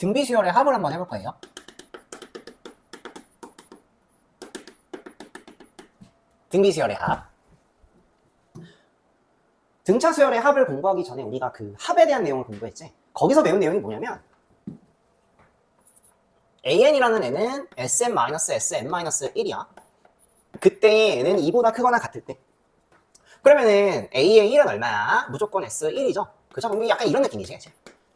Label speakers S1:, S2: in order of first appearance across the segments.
S1: 등비수열의 합을 한번 해볼 거예요. 등비수열의 합. 등차수열의 합을 공부하기 전에 우리가 그 합에 대한 내용을 공부했지. 거기서 배운 내용이 뭐냐면 AN이라는 애는 SM-SM-1이야. 그때 얘는 2보다 크거나 같을 때. 그러면은 A의 1은 얼마야? 무조건 S1이죠. 그죠? 그럼 약간 이런 느낌이지.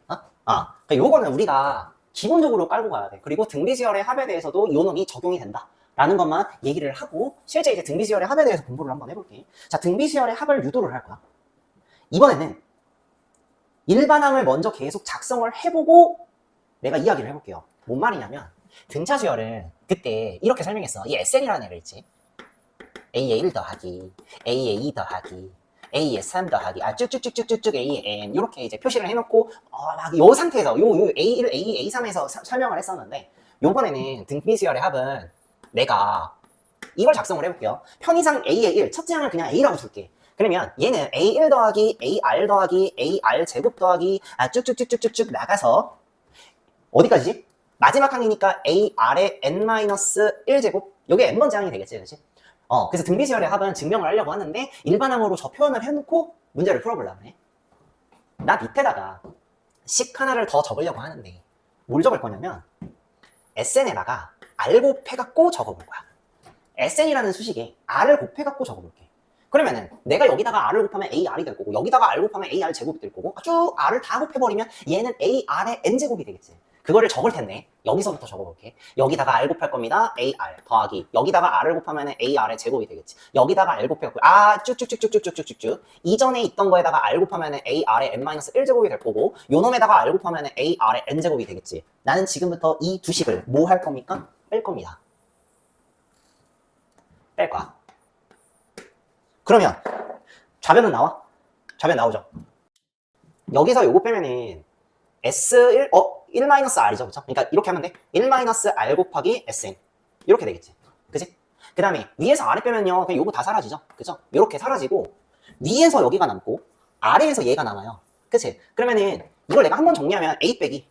S1: 그러니까 요거는 우리가 기본적으로 깔고 가야 돼. 그리고 등비수열의 합에 대해서도 요 놈이 적용이 된다. 라는 것만 얘기를 하고 실제 이제 등비수열의 합에 대해서 공부를 한번 해볼게. 자, 등비수열의 합을 유도를 할 거야. 이번에는 일반항을 먼저 계속 작성을 해보고 내가 이야기를 해볼게요. 뭔 말이냐면 등차수열을 그때 이렇게 설명했어. 이 SN이라는 애를 있지. A의 1 더하기 A의 2 더하기 A의 3 더하기 쭉쭉쭉쭉쭉 A의 N 이렇게 이제 표시를 해놓고 막 요 상태에서 요 A1, A2, A3에서 설명을 했었는데 요번에는 등비수열의 합은 내가 이걸 작성을 해볼게요. 편의상 A의 1, 첫째 항을 그냥 A라고 줄게. 그러면 얘는 A1 더하기 AR 더하기 AR 제곱 더하기 쭉쭉쭉쭉쭉 나가서 어디까지지? 마지막 항이니까 AR의 N-1제곱 요게 N번째 항이 되겠지, 그렇지? 그래서 등비수열의 합은 증명을 하려고 하는데 일반항으로 저 표현을 해놓고 문제를 풀어보려고 해. 나 밑에다가 식 하나를 더 적으려고 하는데 뭘 적을 거냐면 SN에다가 R 곱해갖고 적어볼 거야. SN이라는 수식에 R을 곱해갖고 적어볼게. 그러면은 내가 여기다가 R을 곱하면 AR이 될 거고 여기다가 R 곱하면 AR 제곱이 될 거고 쭉 R을 다 곱해버리면 얘는 AR의 N제곱이 되겠지. 그거를 적을 텐데 여기서부터 적어볼게. 여기다가 R 곱할 겁니다. AR 더하기 여기다가 R을 곱하면 AR의 제곱이 되겠지. 여기다가 R 곱해갖고 쭉쭉쭉쭉쭉쭉쭉쭉 이전에 있던 거에다가 R 곱하면 AR의 N-1제곱이 될 거고 요놈에다가 R 곱하면 AR의 N제곱이 되겠지. 나는 지금부터 이 두 식을 뭐 할 겁니까? 뺄 겁니다. 뺄 거야. 그러면 좌변은 나와? 좌변 나오죠. 여기서 요거 빼면은 S1, 1-R이죠, 그쵸? 그러니까 이렇게 하면 돼. 1-R 곱하기 SN 이렇게 되겠지, 그치? 그 다음에 위에서 아래 빼면요 그냥 요거 다 사라지죠, 그쵸? 이렇게 사라지고 위에서 여기가 남고 아래에서 얘가 남아요, 그치? 그러면은 이걸 내가 한번 정리하면 A 빼기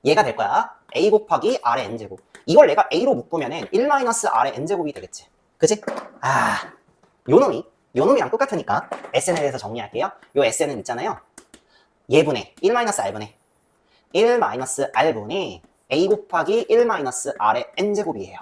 S1: 얘가 될 거야. A 곱하기 R의 N제곱. 이걸 내가 A로 묶으면은 1-R의 N제곱이 되겠지, 그치? 요놈이랑 똑같으니까 SN에 대해서 정리할게요. 요 SN은 있잖아요. 얘분의 1-R분의 1-R분의 A 곱하기 1-R의 N제곱이에요.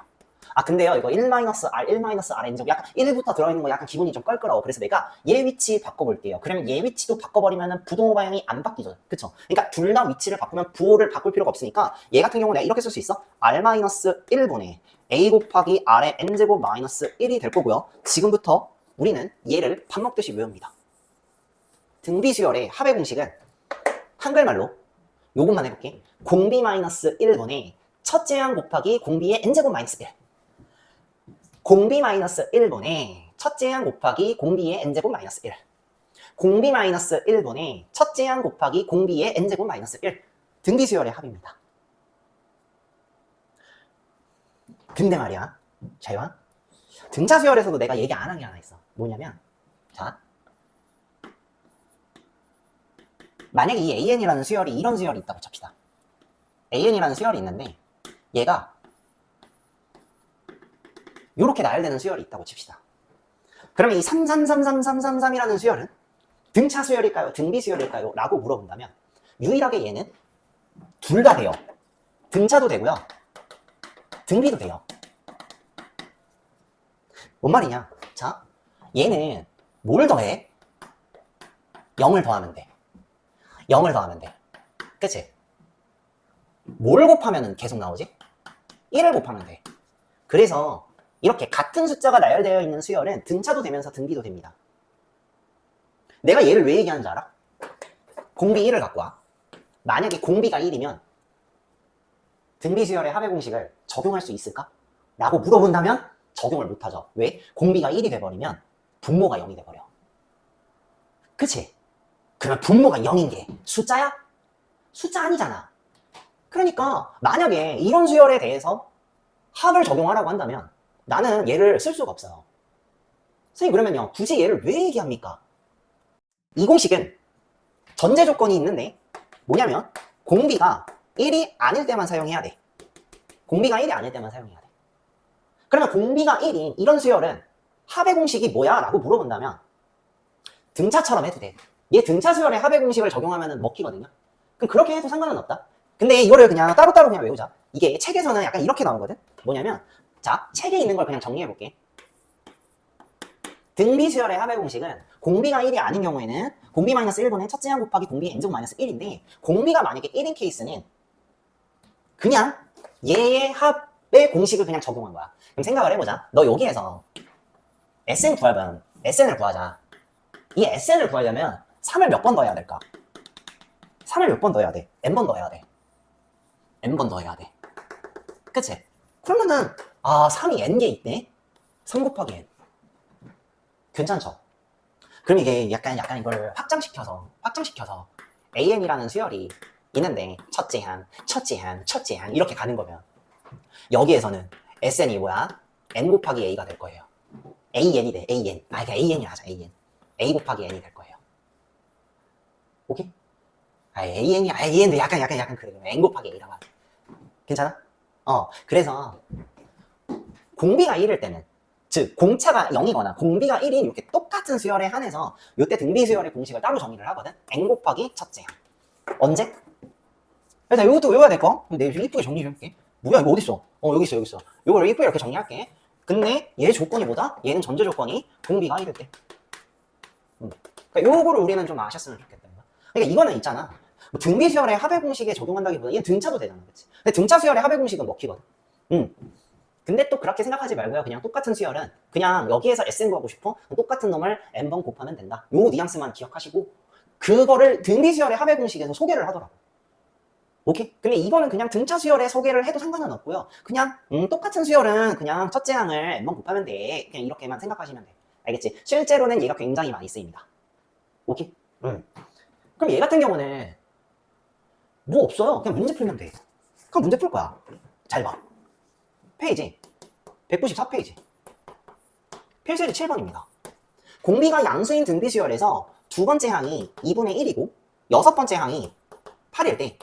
S1: 근데요 이거 1-R, 1-R N제곱 약간 1부터 들어있는 거 약간 기분이 좀 껄끄러워. 그래서 내가 얘 위치 바꿔볼게요. 그러면 얘 위치도 바꿔버리면 부동호 방향이 안 바뀌죠, 그쵸? 그러니까 둘 다 위치를 바꾸면 부호를 바꿀 필요가 없으니까 얘 같은 경우는 내가 이렇게 쓸 수 있어. R-1분의 A 곱하기 R의 N제곱 마이너스 1이 될 거고요. 지금부터 우리는 얘를 밥 먹듯이 외웁니다. 등비수열의 합의 공식은 한글말로 요것만 해볼게. 공비 마이너스 1분의 첫째 항 곱하기 공비의 n제곱 마이너스 1. 공비 마이너스 1분의 첫째 항 곱하기 공비의 n제곱 마이너스 1. 공비 마이너스 1분의 첫째 항 곱하기 공비의 n제곱 마이너스 1. 등비수열의 합입니다. 근데 말이야, 잘 봐. 등차수열에서도 내가 얘기 안 한 게 하나 있어. 뭐냐면, 자, 만약에 이 AN이라는 수열이 이런 수열이 있다고 칩시다. AN이라는 수열이 있는데 얘가 이렇게 나열되는 수열이 있다고 칩시다. 그러면 이 3333333이라는 수열은 등차 수열일까요? 등비 수열일까요? 라고 물어본다면 유일하게 얘는 둘 다 돼요. 등차도 되고요. 등비도 돼요. 뭔 말이냐? 자, 얘는 뭘 더해? 0을 더하면 돼. 0을 더하면 돼. 그치? 뭘 곱하면 계속 나오지? 1을 곱하면 돼. 그래서 이렇게 같은 숫자가 나열되어 있는 수열은 등차도 되면서 등비도 됩니다. 내가 얘를 왜 얘기하는 줄 알아? 공비 1을 갖고 와. 만약에 공비가 1이면 등비 수열의 합의 공식을 적용할 수 있을까? 라고 물어본다면 적용을 못하죠. 왜? 공비가 1이 돼버리면 분모가 0이 돼버려. 그치? 그러면 분모가 0인 게 숫자야? 숫자 아니잖아. 그러니까 만약에 이런 수열에 대해서 합을 적용하라고 한다면 나는 얘를 쓸 수가 없어요. 선생님 그러면요 굳이 얘를 왜 얘기합니까? 이 공식은 전제 조건이 있는데 뭐냐면 공비가 1이 아닐 때만 사용해야 돼. 공비가 1이 아닐 때만 사용해야 돼. 그러면 공비가 1인 이런 수열은 합의 공식이 뭐야? 라고 물어본다면 등차처럼 해도 돼. 얘 등차 수열의 합의 공식을 적용하면 먹히거든요. 그럼 그렇게 해도 상관은 없다. 근데 이거를 그냥 따로따로 그냥 외우자. 이게 책에서는 약간 이렇게 나오거든. 뭐냐면 자, 책에 있는 걸 그냥 정리해볼게. 등비 수열의 합의 공식은 공비가 1이 아닌 경우에는 공비 마이너스 1분의 첫째 항 곱하기 공비 n제곱 마이너스 1인데 공비가 만약에 1인 케이스는 그냥 얘의 합의 공식을 그냥 적용한 거야. 그럼 생각을 해보자. 너 여기에서 SN 구하면 SN을 구하자. 이 SN을 구하려면 3을 몇 번 더해야 될까? 3을 몇 번 더해야 돼? n번 더해야 돼. n번 더해야 돼. 그치? 그러면은 3이 n개 있네? 3 곱하기 n. 괜찮죠? 그럼 이게 약간 이걸 확장시켜서 AN이라는 수열이 있는데 첫째 항 이렇게 가는 거면 여기에서는 SN이 뭐야? n 곱하기 a가 될 거예요. AN이 돼, AN. 그러니까 AN이 하자, AN. A 곱하기 n이 될 거예요. 오케이? AN도 약간 그래. n 곱하기 a라고 하자. 괜찮아? 그래서 공비가 1일 때는 즉 공차가 0이거나 공비가 1인 이렇게 똑같은 수열에 한해서 이때 등비 수열의 공식을 따로 정의를 하거든. n 곱하기 첫째 항. 언제? 일단 이것도 외워야 될 거. 내가 이쁘게 정리 좀 해볼게. 뭐야 이거 어딨어? 여기 있어. 이걸 이쁘게 이렇게 정리할게. 근데 얘 조건이 뭐다? 얘는 전제 조건이 공비가 1일 때. 그러니까 요거를 우리는 좀 아셨으면 좋겠다. 그러니까 이거는 있잖아. 뭐 등비 수열의 합의 공식에 적용한다기보다 얘는 등차도 되잖아. 그치? 근데 등차 수열의 합의 공식은 먹히거든. 근데 또 그렇게 생각하지 말고요. 그냥 똑같은 수열은 그냥 여기에서 SN 구하고 싶어? 똑같은 놈을 n번 곱하면 된다. 요 뉘앙스만 기억하시고 그거를 등비 수열의 합의 공식에서 소개를 하더라고. 오케이? 근데 이거는 그냥 등차 수열에 소개를 해도 상관은 없고요. 그냥 똑같은 수열은 그냥 첫째 항을 n번 곱하면 돼. 그냥 이렇게만 생각하시면 돼. 알겠지? 실제로는 얘가 굉장히 많이 쓰입니다. 오케이? 그럼 얘 같은 경우는 뭐 없어요. 그냥 문제 풀면 돼. 그럼 문제 풀 거야. 잘 봐. 페이지 194페이지 필수지 7번입니다. 공비가 양수인 등비 수열에서 두 번째 항이 2분의 1이고 여섯 번째 항이 8일 때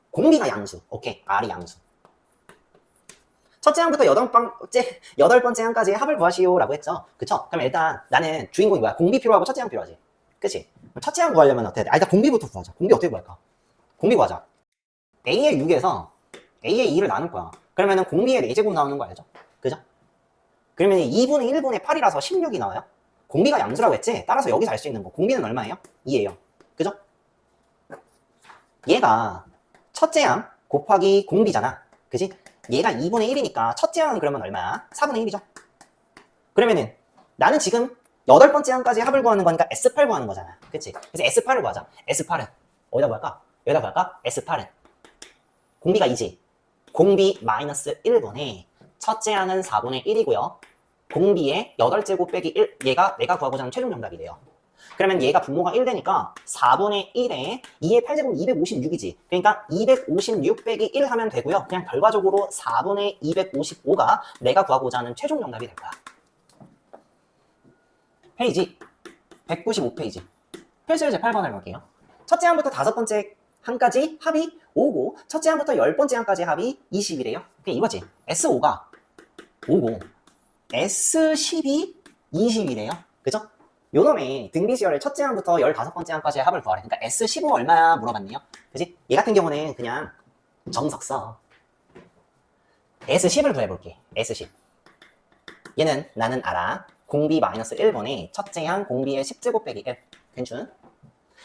S1: 공비가 양수. 오케이. R이 양수. 첫째 항부터 여덟 번째 항까지 합을 구하시오 라고 했죠. 그쵸? 그럼 일단 나는 주인공이 뭐야? 공비 필요하고 첫째 항 필요하지. 그치? 첫째 항 구하려면 어떻게 돼? 일단 공비부터 구하자. 공비 어떻게 구할까? 공비 구하자. A의 6에서 A의 2를 나눌 거야. 그러면은 공비의 4제곱 나오는 거 알죠? 그죠? 그러면 2분의 1분의 8이라서 16이 나와요. 공비가 양수라고 했지? 따라서 여기서 알 수 있는 거. 공비는 얼마예요? 2예요. 그죠? 얘가 첫째 항 곱하기 공비잖아. 그지? 얘가 2분의 1이니까 첫째 항은 그러면 얼마야? 4분의 1이죠? 그러면은 나는 지금 8번째 항까지 합을 구하는 거니까 S8 구하는 거잖아. 그치? 그래서 S8을 구하자. S8은 어디다 구할까? 여기다 구할까? S8은 공비가 2지. 공비 마이너스 1분의 첫째 항은 4분의 1이고요. 공비의 8제곱 빼기 1, 얘가 내가 구하고자 하는 최종 정답이 돼요. 그러면 얘가 분모가 1 되니까 4분의 1에 2의 8제곱 256이지. 그러니까 256 빼기 1 하면 되고요. 그냥 결과적으로 4분의 255가 내가 구하고자 하는 최종 정답이 될 거야. 페이지 195페이지 필수예제 8번을 볼게요. 첫째 항부터 다섯 번째 항까지 합이 5고 첫째 항부터 10번째 항까지 합이 20이래요. 그냥 이거지. S5가 5고 S10이 20이래요. 그죠? 요놈의 등비수열의 첫째 항부터 15번째 항까지 합을 구하래. 그러니까 S15 얼마야 물어봤네요. 그지? 얘 같은 경우는 그냥 정석 써. S10을 구해볼게. S10. 얘는 나는 알아. 공비 마이너스 1분의 첫째 항 공비의 10제곱 빼기 1. 괜찮?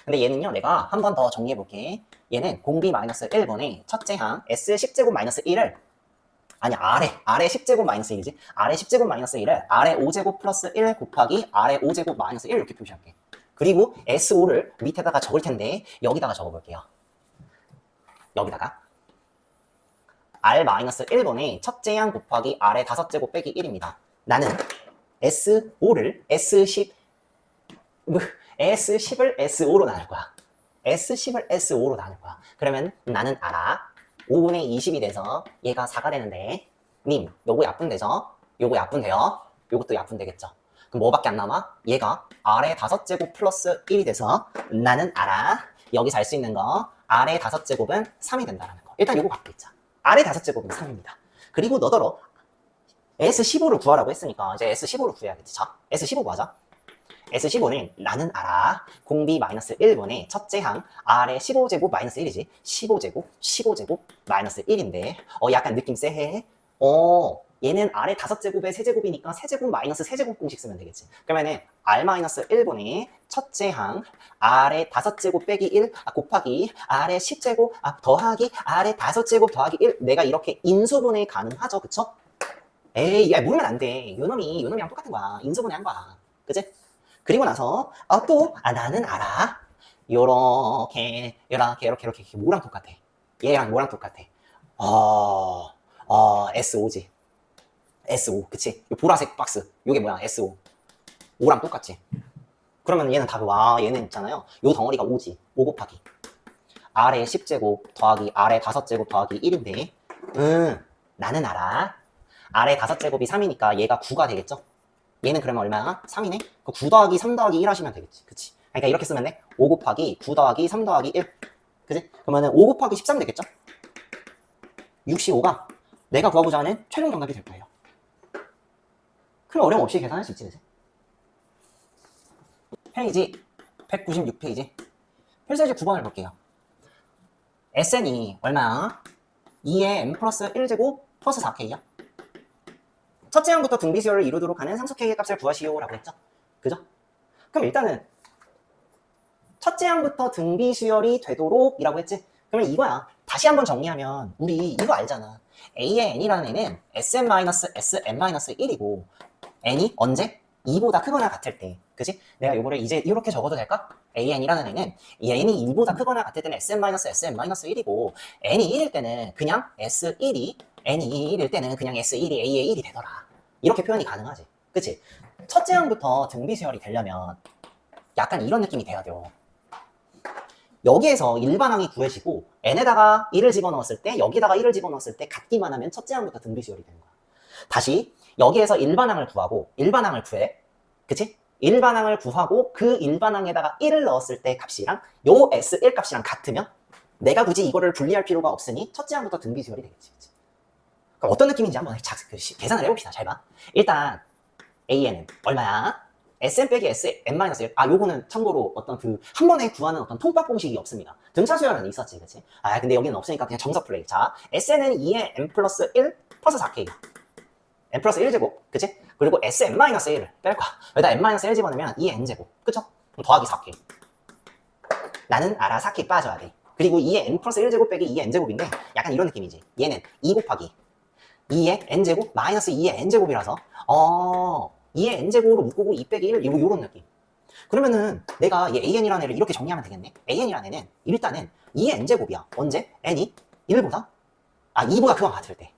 S1: 근데 얘는요, 내가 한 번 더 정리해볼게. 얘는 공비 마이너스 1분의 첫째 항 S10제곱 마이너스 1을 아래 10제곱 마이너스 1이지? 아래 10제곱 마이너스 1을 아래 5제곱 플러스 1 곱하기 아래 5제곱 마이너스 1 이렇게 표시할게. 그리고 S5를 밑에다가 적을 텐데 여기다가 적어볼게요. 여기다가 R 마이너스 1분의 첫째 항 곱하기 아래 5제곱 빼기 1입니다. 나는 S5를 S10을 S5로 나눌 거야. S10을 S5로 나눌 거야. 그러면 나는 알아. 5분의 20이 돼서 얘가 4가 되는데 님, 요거 약분되죠? 요거 약분돼요? 요것도 약분되겠죠? 그럼 뭐밖에 안 남아? 얘가 R의 5제곱 플러스 1이 돼서 나는 알아. 여기서 알 수 있는 거 R의 5제곱은 3이 된다는 거. 일단 요거 갖고 있자. 아래 5제곱은 3입니다. 그리고 너더러 S15를 구하라고 했으니까 이제 S15를 구해야겠지. 자, S15 구하자. S15는 나는 알아. 공비 마이너스 1분의 첫째 항 아래 15제곱 마이너스 1이지. 15제곱 마이너스 1인데 약간 느낌 쎄해. 얘는 아래 5제곱에 세제곱이니까 세제곱 마이너스 세제곱 공식 쓰면 되겠지. 그러면은 R 마이너스 1분의 첫째 항 아래 5제곱 빼기 1 곱하기 아래 10제곱 더하기 아래 5제곱 더하기 1 내가 이렇게 인수분해 가능하죠. 그쵸? 에이 야 모르면 안 돼. 요놈이랑 똑같은 거야. 인수분해 한 거야. 그치? 그리고 나서 나는 알아. 이렇게 뭐랑 똑같아? 얘랑 뭐랑 똑같아? S5지. S5 그치? 이 보라색 박스 이게 뭐야? S5 5랑 똑같지? 그러면 얘는 답이 얘는 있잖아요. 요 덩어리가 5지. 5 곱하기 아래 10제곱 더하기 아래 5제곱 더하기 1인데 나는 알아. 아래 5제곱이 3이니까 얘가 9가 되겠죠? 얘는 그러면 얼마야? 3이네? 9 더하기 3 더하기 1 하시면 되겠지. 그치? 그러니까 이렇게 쓰면 돼. 5 곱하기 9 더하기 3 더하기 1. 그치? 그러면은 5 곱하기 13 되겠죠? 65가 내가 구하고자 하는 최종 정답이 될 거예요. 큰 어려움 없이 계산할 수 있지, 그치? 페이지 196페이지. 필수제 9번을 볼게요. SN이 얼마야? 2의 n 플러스 1제곱 플러스 4k야. 첫째 항부터 등비수열을 이루도록 하는 상수 k의 값을 구하시오 라고 했죠. 그죠? 그럼 일단은 첫째 항부터 등비수열이 되도록 이라고 했지. 그러면 이거야. 다시 한번 정리하면 우리 이거 알잖아. A의 n이라는 애는 Sn-Sn-1이고 n이 언제? 2보다 크거나 같을 때. 그지? 내가 요거를 이제 이렇게 적어도 될까? AN이라는 애는 이 n이 2보다 크거나 같을 때는 Sn-Sn-1이고 n이 1일 때는 그냥 S1이 n이 1일 때는 그냥 S1이 A의 1이 되더라. 이렇게 표현이 가능하지. 그치? 첫째 항부터 등비수열이 되려면 약간 이런 느낌이 돼야 돼요. 여기에서 일반항이 구해지고 n에다가 1을 집어넣었을 때 여기다가 1을 집어넣었을 때 같기만 하면 첫째 항부터 등비수열이 되는 거야. 다시 여기에서 일반항을 구하고 일반항을 구해. 그치? 일반항을 구하고 그 일반항에다가 1을 넣었을 때 값이랑 요 S1 값이랑 같으면 내가 굳이 이거를 분리할 필요가 없으니 첫째 항부터 등비수열이 되겠지. 그치? 그럼 어떤 느낌인지 한번 계산을 해봅시다. 잘 봐. 일단 AN은 얼마야? SN 빼기 SN-1. 요거는 참고로 어떤 한 번에 구하는 어떤 통합 공식이 없습니다. 등차 수열은 있었지, 그치? 근데 여기는 없으니까 그냥 정석 플레이. 자, SN은 2의 n 플러스 1 플러스 4K. n 플러스 1제곱, 그치? 그리고 Sn-1을 뺄 거야. 여기다 n-1 집어넣으면 2의 n제곱. 그쵸? 더하기 4K. 나는 알아, 4K 빠져야 돼. 그리고 2의 n 플러스 1제곱 빼기 2의 n제곱인데 약간 이런 느낌이지. 얘는 2 곱하기 2의 n제곱 마이너스 2의 n제곱이라서 2의 n제곱으로 묶고 2 빼기 1 요런 느낌. 그러면은 내가 얘 an이라는 애를 이렇게 정리하면 되겠네. an이라는 애는 일단은 2의 n제곱이야. 언제? n이 1보다? 2보다 그거 같을 때.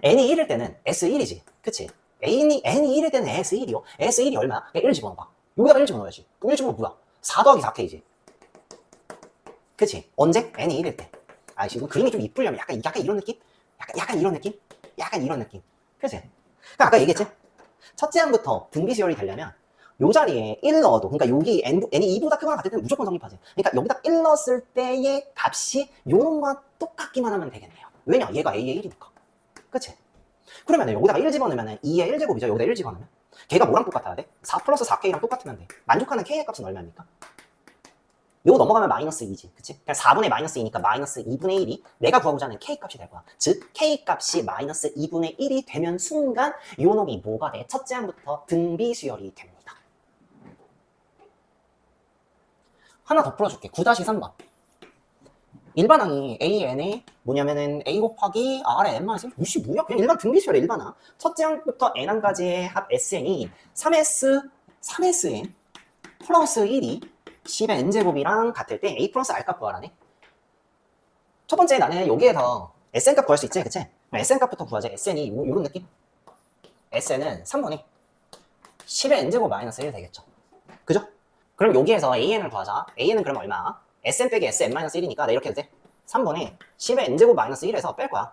S1: n이 1일 때는 S1이지. 그치? n이 1일 때는 S1이요. S1이 얼마? 1 집어넣어봐. 여기다가 1 집어넣어야지. 그럼 1 집어넣으면 뭐야? 4 더하기 4K지. 그치? 언제? n이 1일 때. 지금 그림이 좀 이쁘려면 약간 이런 느낌? 약간 이런 느낌? 약간 이런 느낌. 그치? 그러니까 아까 얘기했지? 첫째 항부터 등비수열이 되려면 요 자리에 1 넣어도, 그러니까 여기 n이 2보다 크거나 같을 때는 무조건 성립하지. 그러니까 여기다 1 넣었을 때의 값이 요놈과 똑같기만 하면 되겠네요. 왜냐? 얘가 a의 1이니까. 그치? 그러면 여기다가 1 집어넣으면 2의 1제곱이죠. 여기다 1 집어넣으면 걔가 뭐랑 똑같아야 돼? 4 플러스 4K랑 똑같으면 돼. 만족하는 K의 값은 얼마입니까? 요거 넘어가면 마이너스 2지. 그치? 그냥 4분의 마이너스 2니까 마이너스 2분의 1이 내가 구하고자 하는 K 값이 될 거야. 즉 K 값이 마이너스 2분의 1이 되면 순간 요 놈이 뭐가 돼? 첫째 항부터 등비수열이 됩니다. 하나 더 풀어줄게. 9-3번. 일반항이 AN이 뭐냐면은 A 곱하기 R의 n-1 무시 뭐야? 그냥 일반 등비수열의 일반항. 첫째 항부터 n항까지의 합 SN이 3SN 플러스 1이 10의 n제곱이랑 같을 때 A 플러스 R 값 구하라네. 첫 번째 나는 여기에서 SN 값 구할 수 있지, 그치? SN 값부터 구하자. SN이 요런 느낌? SN은 3번이 10의 n제곱 마이너스 1 되겠죠. 그죠? 그럼 여기에서 AN을 구하자. AN은 그럼 얼마? SN 빼기 SN-1이니까 내가 이렇게 해도 돼. 3번에 10의 n제곱 마이너스 1에서 뺄 거야.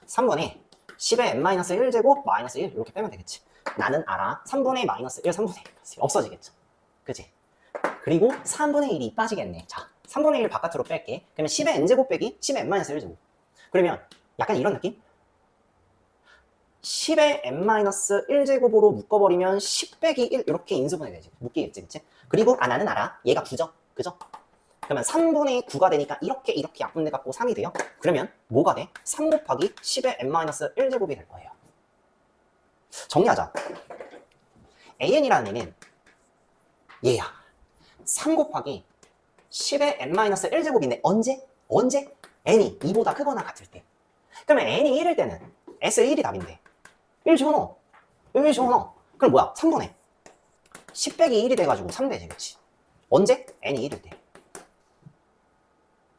S1: 3번에 10의 n-1제곱 마이너스 1 이렇게 빼면 되겠지. 나는 알아. 3분의 마이너스 1, 3분의 1 없어지겠죠. 그치? 그리고 3분의 1이 빠지겠네. 자, 3분의 1 바깥으로 뺄게. 그러면 10의 n제곱 빼기 10의 n-1제곱. 그러면 약간 이런 느낌? 10의 n-1제곱으로 묶어버리면 10 빼기 1 이렇게 인수분해 되지. 묶이겠지, 그치? 그리고 나는 알아. 얘가 9죠? 그죠? 그러면 3분의 9가 되니까 이렇게 약분돼 갖고 3이 돼요. 그러면 뭐가 돼? 3 곱하기 10의 n-1제곱이 될 거예요. 정리하자. an이라는 애는 얘야. 3 곱하기 10의 n-1제곱인데 언제? n이 2보다 크거나 같을 때. 그러면 n이 1일 때는 S1이 답인데 1 집어넣어. 그럼 뭐야? 3분의 10 빼기 1이 돼가지고 3 되지, 그치? 언제? n이 1일 때.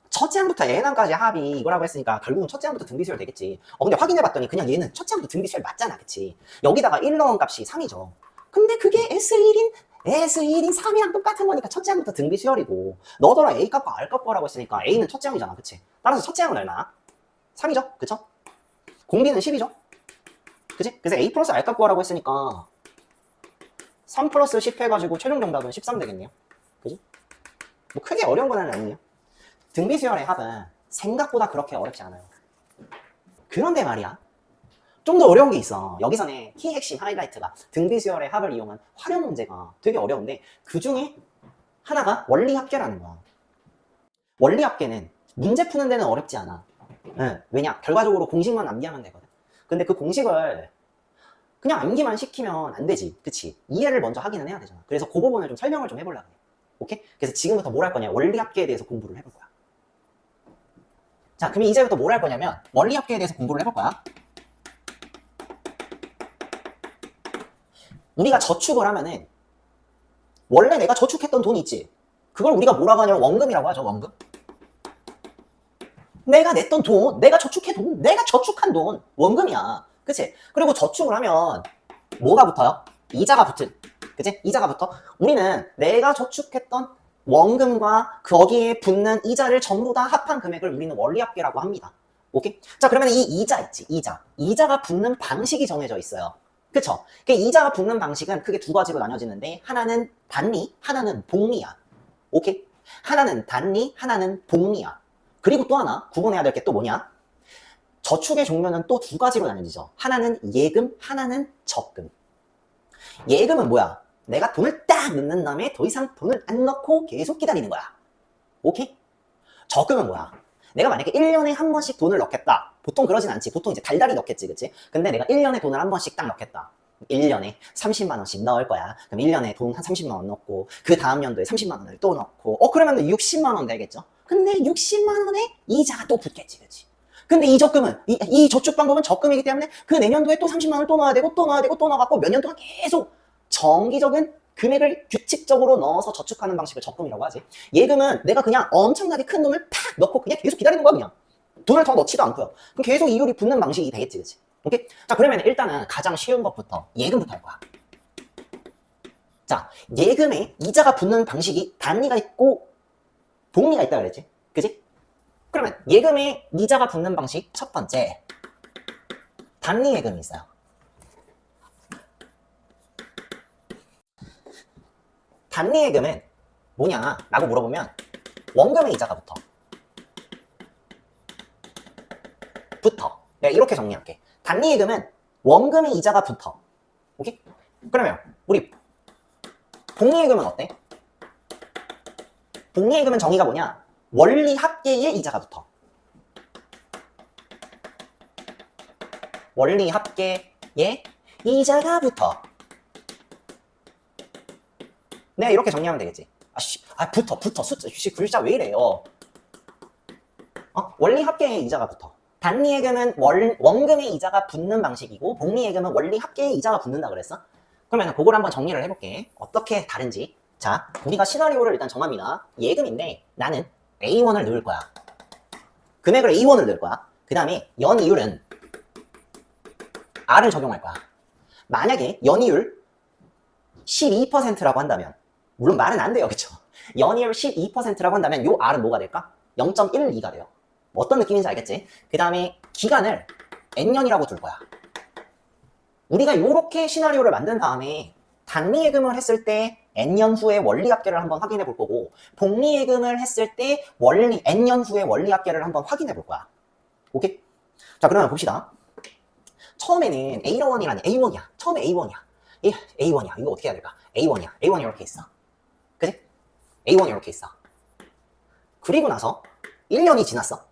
S1: 첫째 항부터 n항까지 합이 이거라고 했으니까 결국은 첫째 항부터 등비수열 되겠지. 근데 확인해봤더니 그냥 얘는 첫째 항부터 등비수열 맞잖아, 그치? 여기다가 1 넣은 값이 3이죠. 근데 그게 S1인 3이랑 똑같은 거니까 첫째 항부터 등비수열이고, 너더러 A 값과 R 값 구하라고 했으니까 A는 첫째 항이잖아, 그치? 따라서 첫째 항은 얼마야? 3이죠, 그쵸? 공비는 10이죠? 그치? 그래서 A 플러스 R 값 구하라고 했으니까 3 플러스 10 해가지고 최종 정답은 13 되겠네요. 그지? 뭐 크게 어려운 건 아니에요. 등비수열의 합은 생각보다 그렇게 어렵지 않아요. 그런데 말이야, 좀 더 어려운 게 있어. 여기서는 키 핵심 하이라이트가 등비수열의 합을 이용한 활용 문제가 되게 어려운데, 그 중에 하나가 원리합계라는 거야. 원리합계는 문제 푸는 데는 어렵지 않아. 왜냐? 결과적으로 공식만 암기하면 되거든. 근데 그 공식을 그냥 암기만 시키면 안 되지, 그치? 이해를 먼저 하기는 해야 되잖아. 그래서 그 부분을 좀 설명을 좀 해보려고 해. 오케이? 그래서 지금부터 뭘 할 거냐? 원리합계에 대해서 공부를 해볼 거야. 자, 그럼 이제부터 뭘 할 거냐면 원리합계에 대해서 공부를 해볼 거야. 우리가 저축을 하면은 원래 내가 저축했던 돈이 있지. 그걸 우리가 뭐라고 하냐면 원금이라고 하죠, 원금. 내가 냈던 돈, 내가 저축한 돈, 원금이야. 그치? 그리고 저축을 하면 뭐가 붙어요? 이자가 붙은. 그치? 이자가 붙어. 우리는 내가 저축했던 원금과 거기에 붙는 이자를 전부 다 합한 금액을 우리는 원리합계라고 합니다. 오케이? 자, 그러면 이 이자 있지, 이자가 붙는 방식이 정해져 있어요. 그쵸? 이자가 붙는 방식은 크게 두 가지로 나뉘어지는데, 하나는 단리, 하나는 복리야. 오케이? 하나는 단리, 하나는 복리야. 그리고 또 하나 구분해야 될 게 또 뭐냐? 저축의 종류는 또 두 가지로 나뉘어지죠. 하나는 예금, 하나는 적금. 예금은 뭐야? 내가 돈을 딱 넣는 다음에 더 이상 돈을 안 넣고 계속 기다리는 거야. 오케이? 적금은 뭐야? 내가 만약에 1년에 한 번씩 돈을 넣겠다. 보통 그러진 않지. 보통 이제 달달이 넣겠지, 그치? 근데 내가 1년에 돈을 한 번씩 딱 넣겠다. 1년에 30만 원씩 넣을 거야. 그럼 1년에 돈 한 30만 원 넣고, 그 다음 연도에 30만 원을 또 넣고, 그러면 60만 원 되겠죠? 근데 60만 원에 이자가 또 붙겠지, 그치? 근데 이 적금은, 이 저축 방법은 적금이기 때문에 그 내년도에 또 30만 원을 또 넣어야 되고, 또 넣어갖고 몇 년 동안 계속 정기적인 금액을 규칙적으로 넣어서 저축하는 방식을 적금이라고 하지. 예금은 내가 그냥 엄청나게 큰 돈을 팍 넣고 그냥 계속 기다리는 거야, 그냥. 돈을 더 넣지도 않고요. 그럼 계속 이율이 붙는 방식이 되겠지, 그치? 오케이? 자, 그러면 일단은 가장 쉬운 것부터 예금부터 할 거야. 자, 예금에 이자가 붙는 방식이 단리가 있고 복리가 있다 그랬지? 그치? 그러면 예금에 이자가 붙는 방식 첫 번째, 단리 예금이 있어요. 단리 예금은 뭐냐 라고 물어보면 원금의 이자가 붙어. 내가 이렇게 정리할게. 단리 예금은 원금의 이자가 붙어. 오케이? 그러면 우리 복리 예금은 어때? 복리 예금은 정의가 뭐냐? 원리 합계의 이자가 붙어. 원리 합계의 이자가 붙어. 내가 이렇게 정리하면 되겠지. 붙어. 숫자, 글자 왜 이래요? 원리 합계의 이자가 붙어. 단리 예금은 원금의 이자가 붙는 방식이고, 복리 예금은 원리 합계의 이자가 붙는다 그랬어? 그러면 그걸 한번 정리를 해볼게. 어떻게 다른지. 자, 우리가 시나리오를 일단 정합니다. 예금인데 나는 A1을 넣을 거야. 금액을 A1을 넣을 거야. 그 다음에 연이율은 R을 적용할 거야. 만약에 연이율 12%라고 한다면, 물론 말은 안 돼요, 그쵸? 연이율 12%라고 한다면 요 R은 뭐가 될까? 0.12가 돼요. 어떤 느낌인지 알겠지? 그 다음에 기간을 N년이라고 둘 거야. 우리가 요렇게 시나리오를 만든 다음에 단리 예금을 했을 때 n년 후에 원리 합계를 한번 확인해 볼 거고, 복리예금을 했을 때 n년 후에 원리 합계를 한번 확인해 볼 거야. 오케이? 자, 그러면 봅시다. 처음에는 A1이라니, A1이야. 처음에 A1이야. A1이야. 이거 어떻게 해야 될까? A1이야. A1이 이렇게 있어. 그지? A1이 이렇게 있어. 그리고 나서 1년이 지났어.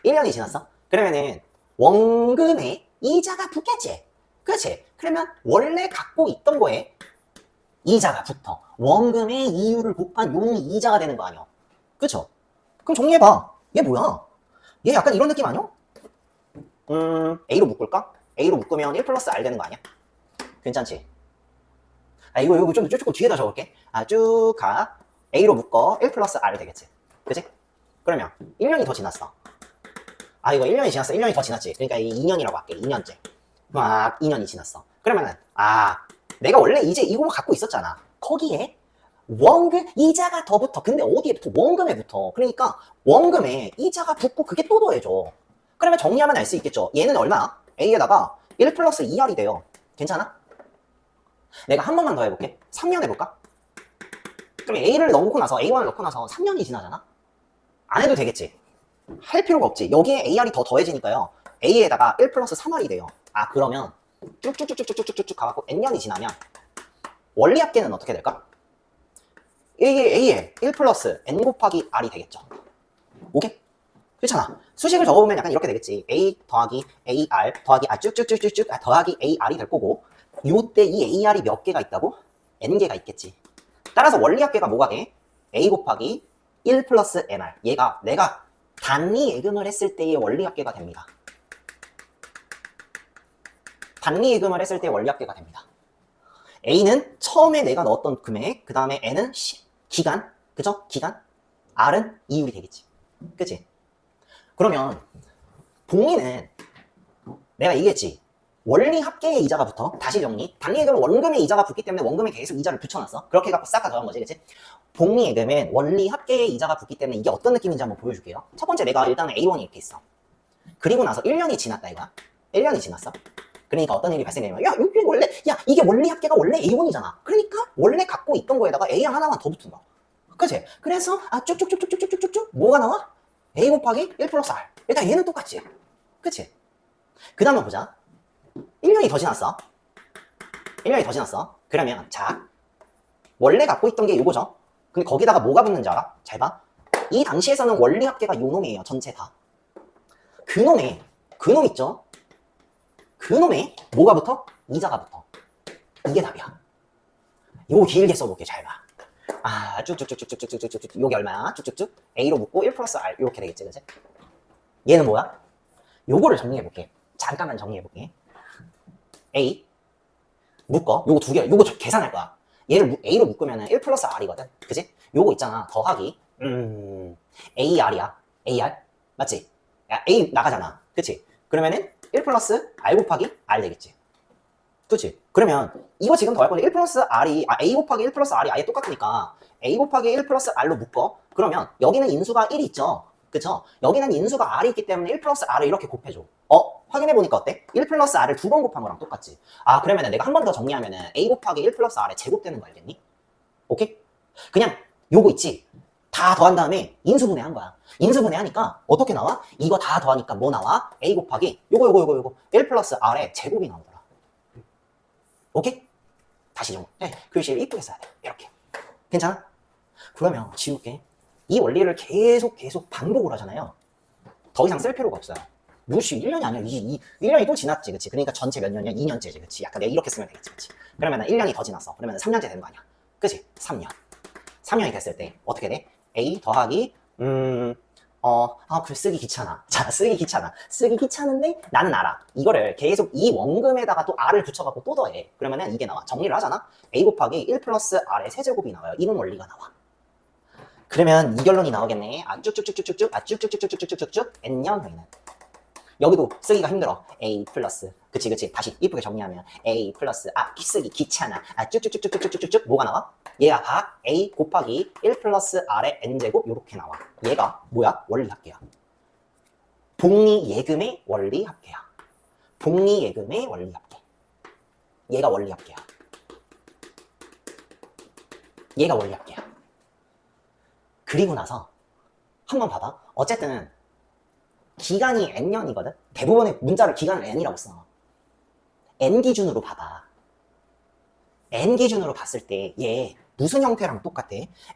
S1: 1년이 지났어. 그러면은 원금에 이자가 붙겠지. 그렇지? 그러면 원래 갖고 있던 거에 이자가 붙어. 원금의 이율을 곱한 용이 이자가 되는 거 아니야? 그쵸? 그럼 정리해봐. 얘 뭐야? 얘 약간 이런 느낌 아니야? A로 묶을까? A로 묶으면 1 플러스 R 되는 거 아니야? 괜찮지? 아, 이거 좀 조금 뒤에다 적을게. 아, 쭉 가. A로 묶어. 1 플러스 R 되겠지? 그치? 그러면 1년이 더 지났어. 아, 이거 1년이 지났어. 1년이 더 지났지. 그러니까 이 2년이라고 할게. 2년째. 막 2년이 지났어. 그러면은, 내가 원래 이제 이거 갖고 있었잖아. 거기에 원금, 이자가 더 붙어. 근데 어디에 붙어? 원금에 붙어. 그러니까 원금에 이자가 붙고 그게 또 더해져. 그러면 정리하면 알 수 있겠죠. 얘는 얼마야? A에다가 1 플러스 2R이 돼요. 괜찮아? 내가 한 번만 더 해볼게. 3년 해볼까? 그럼 A를 넣고 나서, A1을 넣고 나서 3년이 지나잖아? 안 해도 되겠지? 할 필요가 없지. 여기에 AR이 더 더해지니까요. A에다가 1 플러스 3R이 돼요. 아, 그러면 쭉쭉쭉쭉쭉쭉쭉 가갖고 N년이 지나면 원리 합계는 어떻게 될까? A에 1 플러스 N 곱하기 R이 되겠죠. 오케이? 그렇잖아. 수식을 적어보면 약간 이렇게 되겠지. A 더하기 AR 더하기 쭉쭉쭉쭉쭉 더하기 AR이 될 거고, 요때 이 AR이 몇 개가 있다고? N개가 있겠지. 따라서 원리 합계가 뭐가 돼? A 곱하기 1 플러스 NR. 얘가 내가 단리 예금을 했을 때의 원리 합계가 됩니다. 단리 예금을 했을 때의 원리 합계가 됩니다. A는 처음에 내가 넣었던 금액, 그 다음에 N은 기간, 그죠? 기간. R은 이율이 되겠지. 그치? 그러면 복리는 내가 얘기했지. 원리 합계의 이자가 붙어. 다시 정리. 단리 예금은 원금의 이자가 붙기 때문에 원금에 계속 이자를 붙여놨어. 그렇게 해갖고 싹 다 더한 거지, 그치? 복리 예금은 원리 합계의 이자가 붙기 때문에 이게 어떤 느낌인지 한번 보여줄게요. 첫 번째 내가 일단은 A1이 이렇게 있어. 그리고 나서 1년이 지났다 이거야. 1년이 지났어. 그러니까 어떤 일이 발생되냐면, 이게 원리 합계가 원래 A1이잖아. 그러니까 원래 갖고 있던 거에다가 A 하나만 더 붙은 거야. 그치? 그래서 쭉쭉쭉쭉쭉쭉쭉 뭐가 나와? A 곱하기 1 플러스 R. 일단 얘는 똑같지. 그치? 그 다음에 보자. 1년이 더 지났어. 1년이 더 지났어. 그러면 자, 원래 갖고 있던 게 이거죠. 근데 거기다가 뭐가 붙는지 알아? 잘 봐. 이 당시에서는 원리 합계가 요 놈이에요. 전체 다. 그놈 있죠? 그놈에 뭐가 붙어? 이자가 붙어. 이게 답이야. 요거 길게 써볼게. 잘 봐. 쭉쭉쭉쭉쭉쭉쭉쭉. 요게 얼마야? 쭉쭉쭉. A로 묶고 1 플러스 R. 요렇게 되겠지, 그치? 얘는 뭐야? 요거를 정리해볼게. 잠깐만 정리해볼게. A 묶어. 요거 두 개. 요거 계산할 거야. 얘를 A로 묶으면 1 플러스 R이거든. 그치? 요거 있잖아. 더하기 AR이야. AR? 맞지? 야, A 나가잖아. 그치? 그러면은 1 플러스 R 곱하기 R 되겠지. 그치? 그러면 이거 지금 더할 건데 1 플러스 R이 A 곱하기 1 플러스 R이 아예 똑같으니까 A 곱하기 1 플러스 R로 묶어. 그러면 여기는 인수가 1이 있죠? 그쵸? 여기는 인수가 R이 있기 때문에 1 플러스 R을 이렇게 곱해줘. 확인해보니까 어때? 1 플러스 R을 두 번 곱한 거랑 똑같지. 그러면 내가 한 번 더 정리하면은 A 곱하기 1 플러스 R의 제곱되는 거 알겠니? 오케이? 그냥 요거 있지? 다 더한 다음에 인수분해한 거야. 인수분해하니까 어떻게 나와? 이거 다 더하니까 뭐 나와? A 곱하기 요거 1 플러스 R의 제곱이 나오더라. 오케이? 다시 좀 글씨를 이쁘게 써야 돼. 이렇게. 괜찮아? 그러면 지울게. 이 원리를 계속 반복을 하잖아요. 더 이상 쓸 필요가 없어요. 무시 1년이 아니야. 1년이 또 지났지. 그치? 그러니까 전체 몇 년이야? 2년째지. 그치? 약간 내가 이렇게 쓰면 되겠지. 그치? 그러면 1년이 더 지났어. 그러면 3년째 되는 거 아니야. 그치? 3년. 3년이 됐을 때 어떻게 돼? A 더하기 쓰기 귀찮아. 자, 쓰기 귀찮은데 나는 알아. 이거를 계속 이 원금에다가 또 R을 붙여갖고 또 더해. 그러면은 이게 나와. 정리를 하잖아. A 곱하기 1 플러스 R의 세제곱이 나와요. 이런 원리가 나와. 그러면 이 결론이 나오겠네. 쭉쭉쭉쭉쭉쭉 N년 후에는 여기도 쓰기가 힘들어. A 플러스 그치 다시 이쁘게 정리하면 A 플러스 쓰기 귀찮아. 쭉쭉쭉쭉쭉쭉쭉 뭐가 나와? 얘가 다 A 곱하기 1 플러스 R의 N제곱 요렇게 나와. 얘가 뭐야? 원리 합계야. 복리 예금의 원리 합계야. 복리 예금의 원리 합계. 얘가 원리 합계야. 얘가 원리합계야. 그리고 나서 한번 봐봐. 어쨌든 기간이 n년이거든. 대부분의 문자를 기간을 n이라고 써. n 기준으로 봐봐. n 기준으로 봤을 때 얘 무슨 형태랑 똑같아?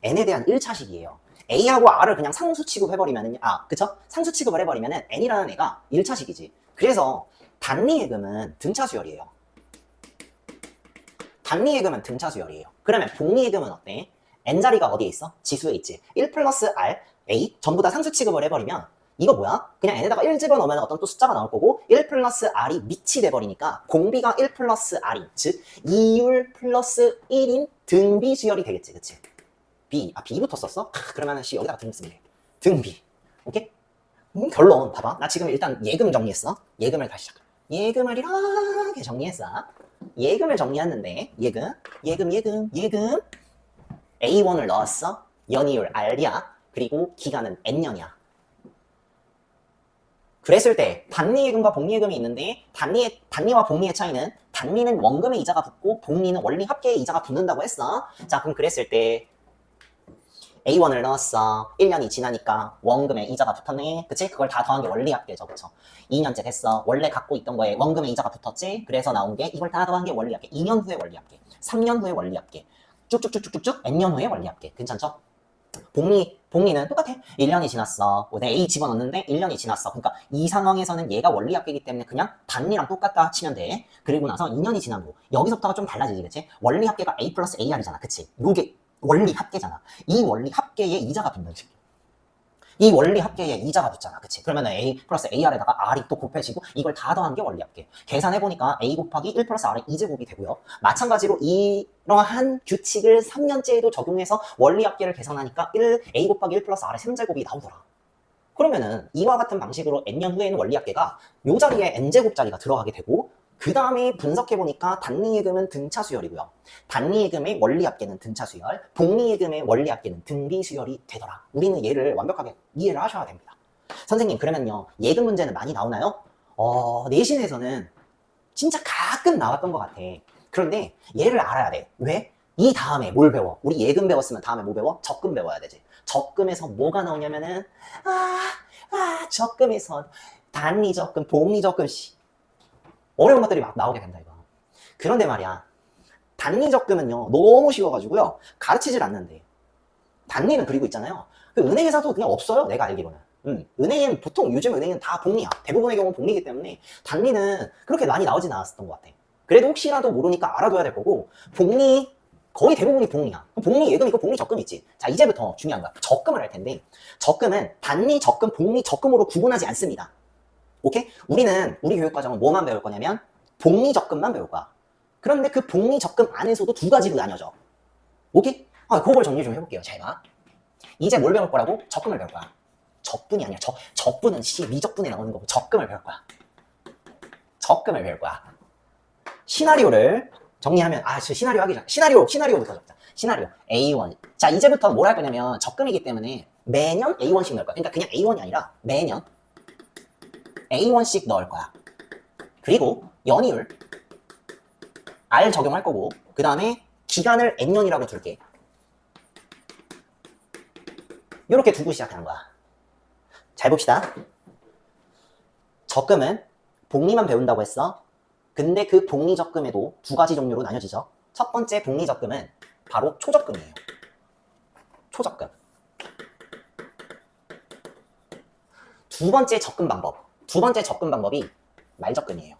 S1: n에 대한 1차식이에요. a하고 r을 그냥 상수 취급해버리면은, 그쵸? 상수 취급을 해버리면은 n이라는 애가 1차식이지. 그래서 단리예금은 등차수열이에요. 단리예금은 등차수열이에요. 그러면 복리예금은 어때? n자리가 어디에 있어? 지수에 있지. 1 플러스 r, a 전부 다 상수 취급을 해버리면 이거 뭐야? 그냥 n에다가 1 집어넣으면 어떤 또 숫자가 나올 거고 1 플러스 r이 밑이 돼버리니까 공비가 1 플러스 r인, 즉 2율 플러스 1인 등비수열이 되겠지. 그치? B부터 썼어? 그러면은 여기다가 등 쓰면 돼. 등비. 오케이? 결론 봐봐. 나 지금 일단 예금 정리했어. 예금을 다시 시작. 예금을 이렇게 정리했어. 예금을 정리했는데 예금 A1을 넣었어. 연이율 R이야. 그리고 기간은 N년이야. 그랬을 때 단리예금과 복리예금이 있는데 단리와 복리의 차이는 단리는 원금의 이자가 붙고 복리는 원리 합계의 이자가 붙는다고 했어. 자, 그럼 그랬을 때 A1을 넣었어. 1년이 지나니까 원금의 이자가 붙었네. 그치? 그걸 다 더한 게 원리 합계죠. 그쵸? 2년째 됐어. 원래 갖고 있던 거에 원금의 이자가 붙었지? 그래서 나온 게 이걸 다 더한 게 원리 합계. 2년 후에 원리 합계. 3년 후에 원리 합계. 쭉쭉쭉쭉쭉 N년 후에 원리 합계. 괜찮죠? 복리는 똑같아. 1년이 지났어. 내 A 집어넣는데 1년이 지났어. 그러니까 이 상황에서는 얘가 원리 합계이기 때문에 그냥 단리랑 똑같다 치면 돼. 그리고 나서 2년이 지난 후 여기서부터가 좀 달라지지. 그치? 원리 합계가 A 플러스 AR이잖아. 그치? 요게 원리 합계잖아. 이 원리 합계에 이자가 붙는 식. 이 원리 합계에 이자가 붙잖아. 그치? 그러면 A 플러스 AR에다가 R이 또 곱해지고 이걸 다 더한 게 원리 합계. 계산해보니까 A 곱하기 1 플러스 R의 2제곱이 되고요. 마찬가지로 이러한 규칙을 3년째에도 적용해서 원리 합계를 계산하니까 A 곱하기 1 플러스 R의 3제곱이 나오더라. 그러면은 이와 같은 방식으로 n년 후에는 원리 합계가 요 자리에 n제곱 자리가 들어가게 되고 그 다음에 분석해보니까 단리예금은 등차수열이고요. 단리예금의 원리합계는 등차수열, 복리예금의 원리합계는 등비수열이 되더라. 우리는 얘를 완벽하게 이해를 하셔야 됩니다. 선생님, 그러면요, 예금 문제는 많이 나오나요? 내신에서는 진짜 가끔 나왔던 것 같아. 그런데 얘를 알아야 돼. 왜? 이 다음에 뭘 배워? 우리 예금 배웠으면 다음에 뭐 배워? 적금 배워야 되지. 적금에서 뭐가 나오냐면은 적금에서 단리적금, 복리적금, 어려운 것들이 막 나오게 된다 이거. 그런데 말이야, 단리적금은요 너무 쉬워가지고요 가르치질 않는데, 단리는 그리고 있잖아요, 그 은행에서도 그냥 없어요. 내가 알기로는. 은행은 보통 요즘 은행은 다 복리야. 대부분의 경우는 복리이기 때문에 단리는 그렇게 많이 나오진 않았었던 것 같아. 그래도 혹시라도 모르니까 알아둬야 될 거고, 복리 거의 대부분이 복리야. 복리 예금 있고 복리 적금 있지. 자, 이제부터 중요한 거야. 적금을 할 텐데, 적금은 단리 적금, 복리 적금으로 구분하지 않습니다. 오케이? 우리 교육과정은 뭐만 배울 거냐면 복리 적금만 배울 거야. 그런데 그 복리 적금 안에서도 두 가지로 나뉘어져. 오케이? 그걸 정리 좀 해볼게요. 잘 봐. 이제 뭘 배울 거라고? 적금을 배울 거야. 적분이 아니야. 적분은 미적분에 나오는 거고, 적금을 배울 거야. 적금을 배울 거야. 시나리오를 정리하면, 시나리오 하기 전에 시나리오부터 적자. 시나리오 A1. 자, 이제부터 뭘 할 거냐면 적금이기 때문에 매년 A1씩 넣을 거야. 그러니까 그냥 A1이 아니라 매년 A1씩 넣을 거야. 그리고 연이율 R 적용할 거고, 그 다음에 기간을 N년이라고 둘게. 이렇게 두고 시작하는 거야. 잘 봅시다. 적금은 복리만 배운다고 했어. 근데 그 복리 적금에도 두 가지 종류로 나뉘어지죠. 첫 번째 복리 적금은 바로 초적금이에요. 초적금. 두 번째 접근 방법이 말적금이에요.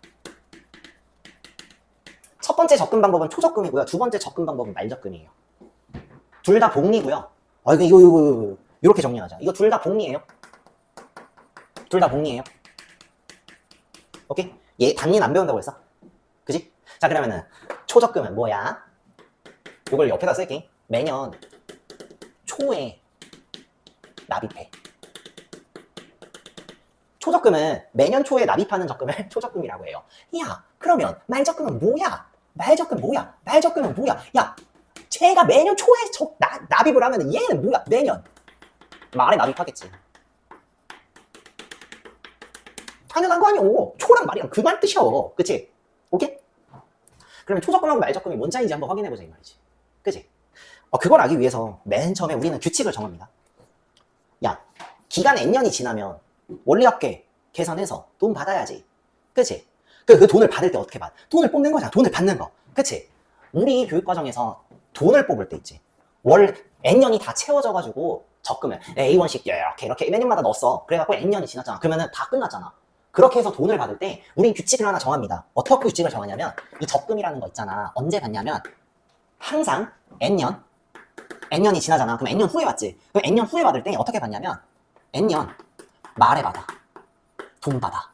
S1: 첫 번째 접근 방법은 초적금이고요. 두 번째 접근 방법은 말적금이에요. 둘 다 복리고요. 이거 이렇게 정리하자. 이거 둘 다 복리예요. 둘 다 복리예요. 오케이? 얘 단리는 안 배운다고 했어. 그지? 자, 그러면은 초적금은 뭐야? 이걸 옆에다 쓸게. 매년 초에 납입해. 초적금은 매년 초에 납입하는 적금을 초적금이라고 해요. 야, 그러면 말적금은 뭐야? 말적금은 뭐야? 야, 쟤가 매년 초에 납입을 하면 얘는 뭐야? 매년 말에 납입하겠지. 당연한 거 아니오. 초랑 말이랑 그 말 뜻이야. 그치? 오케이? 그러면 초적금하고 말적금이 뭔 차이인지 한번 확인해보자 이 말이지. 그치? 그걸 알기 위해서 맨 처음에 우리는 규칙을 정합니다. 야, 기간 N년이 지나면 원리합계 계산해서 돈 받아야지. 그치? 그 돈을 받을 때 어떻게 받아? 돈을 뽑는 거잖아. 돈을 받는 거. 그치? 우리 교육과정에서 돈을 뽑을 때 있지. N년이 다 채워져가지고 적금을 A1씩 이렇게 매년마다 넣었어. 그래갖고 N년이 지났잖아. 그러면은 다 끝났잖아. 그렇게 해서 돈을 받을 때 우린 규칙을 하나 정합니다. 어떻게 규칙을 정하냐면 이 적금이라는 거 있잖아. 언제 받냐면 항상 N년이 지나잖아. 그럼 N년 후에 받지. 그럼 N년 후에 받을 때 어떻게 받냐면 N년 말에 받아. 돈 받아.